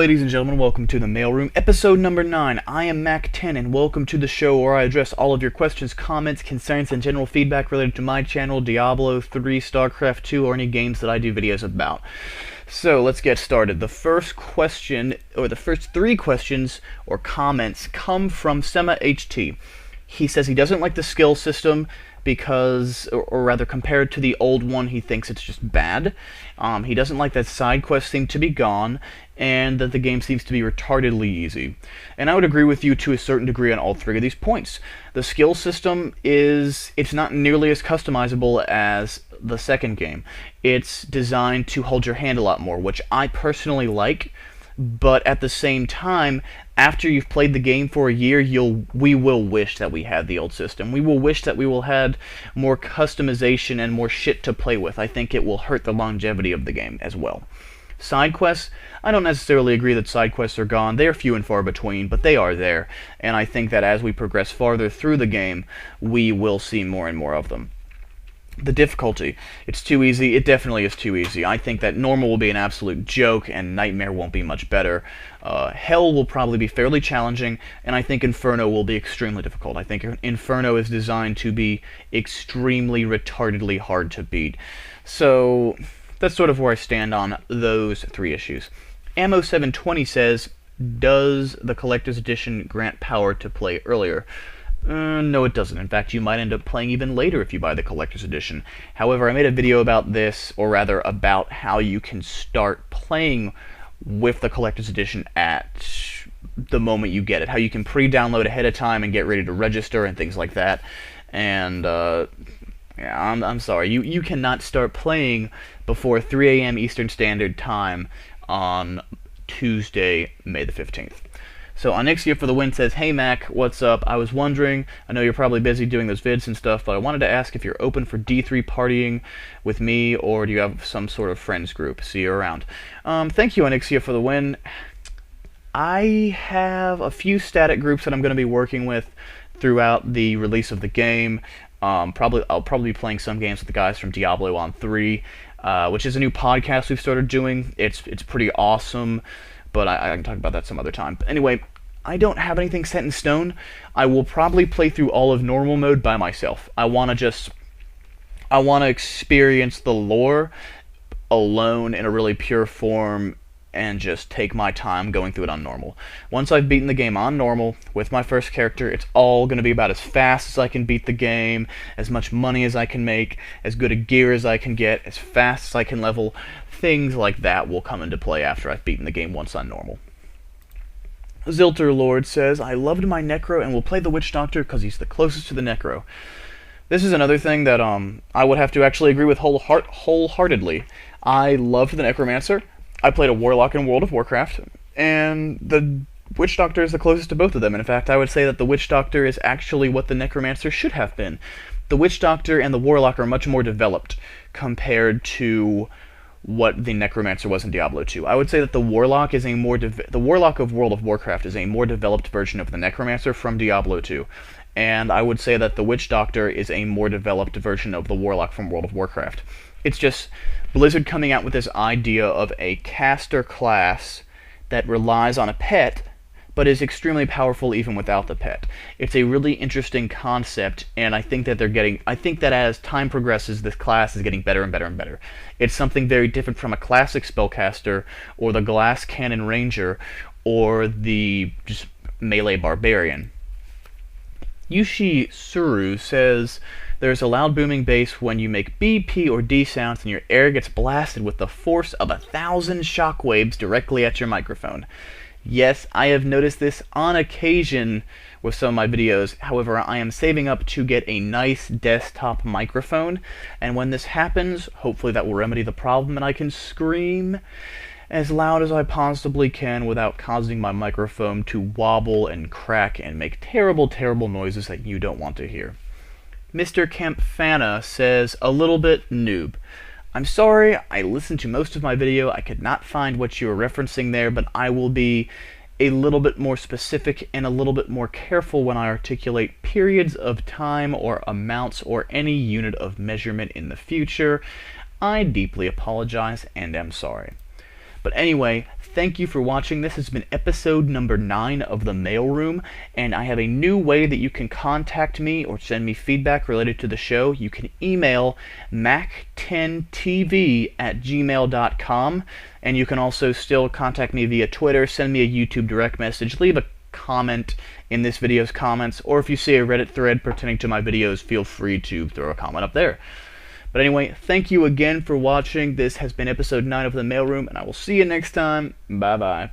ladies and gentlemen, welcome to the Mailroom, episode number 9. I am MackTen, and welcome to the show where I address all of your questions, comments, concerns, and general feedback related to my channel, Diablo 3, StarCraft 2, or any games that I do videos about. So, let's get started. The first question, or the first 3 questions, or comments, come from Sema HT. He says he doesn't like the skill system because, or rather compared to the old one, he thinks it's just bad. He doesn't like that side quests seem to be gone, and that the game seems to be retardedly easy. And I would agree with you to a certain degree on all 3 of these points. The skill system it's not nearly as customizable as the second game. It's designed to hold your hand a lot more, which I personally like, but at the same time, after you've played the game for a year, we will wish that we had the old system. We will wish that we will had more customization and more shit to play with. I think it will hurt the longevity of the game as well. Side quests, I don't necessarily agree that side quests are gone. They are few and far between, but they are there, and I think that as we progress farther through the game, we will see more and more of them. The difficulty, it's too easy. It definitely is too easy. I think that normal will be an absolute joke, and nightmare won't be much better. Hell will probably be fairly challenging, and I think Inferno will be extremely difficult. I think Inferno is designed to be extremely retardedly hard to beat. So that's sort of where I stand on those 3 issues. Ammo720 says, does the Collector's Edition grant power to play earlier? No, it doesn't. In fact, you might end up playing even later if you buy the Collector's Edition. However, I made a video about this, or rather about how you can start playing with the Collector's Edition at the moment you get it. How you can pre-download ahead of time and get ready to register and things like that. And, yeah, I'm sorry. You cannot start playing before 3 a.m. Eastern Standard Time on Tuesday, May the 15th. So Onyxia for the win says, "Hey Mac, what's up? I was wondering, I know you're probably busy doing those vids and stuff, but I wanted to ask if you're open for D3 partying with me, or do you have some sort of friends group? See you around." Thank you, Onyxia, for the win. I have a few static groups that I'm going to be working with throughout the release of the game. I'll probably be playing some games with the guys from Diablo on 3, which is a new podcast we've started doing. It's pretty awesome, but I can talk about that some other time. But anyway, I don't have anything set in stone. I will probably play through all of normal mode by myself. I want to experience the lore alone in a really pure form and just take my time going through it on normal. Once I've beaten the game on normal with my first character, it's all going to be about as fast as I can beat the game, as much money as I can make, as good a gear as I can get, as fast as I can level. Things like that will come into play after I've beaten the game once on normal. Zilter Lord says, "I loved my Necro and will play the Witch Doctor because he's the closest to the Necro." This is another thing that I would have to actually agree with wholeheartedly. I loved the Necromancer. I played a Warlock in World of Warcraft, and the Witch Doctor is the closest to both of them. And in fact, I would say that the Witch Doctor is actually what the Necromancer should have been. The Witch Doctor and the Warlock are much more developed compared to what the Necromancer was in Diablo 2. I would say that the Warlock is the Warlock of World of Warcraft is a more developed version of the Necromancer from Diablo 2. And I would say that the Witch Doctor is a more developed version of the Warlock from World of Warcraft. It's just Blizzard coming out with this idea of a caster class that relies on a pet, but is extremely powerful even without the pet. It's a really interesting concept, and I think that as time progresses, this class is getting better and better and better. It's something very different from a classic spellcaster, or the glass cannon ranger, or the just melee barbarian. Yushi Suru says, "There's a loud booming bass when you make B, P, or D sounds, and your air gets blasted with the force of 1,000 shockwaves directly at your microphone." Yes, I have noticed this on occasion with some of my videos. However, I am saving up to get a nice desktop microphone, and when this happens, hopefully that will remedy the problem and I can scream as loud as I possibly can without causing my microphone to wobble and crack and make terrible, terrible noises that you don't want to hear. Mr. Campfana says, "A little bit noob. I'm sorry, I listened to most of my video. I could not find what you were referencing there, but I will be a little bit more specific and a little bit more careful when I articulate periods of time or amounts or any unit of measurement in the future. I deeply apologize and am sorry. But anyway, thank you for watching. This has been episode number 9 of the Mailroom, and I have a new way that you can contact me or send me feedback related to the show. You can email MackTenTV@gmail.com, and you can also still contact me via Twitter, send me a YouTube direct message, leave a comment in this video's comments, or if you see a Reddit thread pertaining to my videos, feel free to throw a comment up there. But anyway, thank you again for watching. This has been episode 9 of the Mailroom, and I will see you next time. Bye-bye.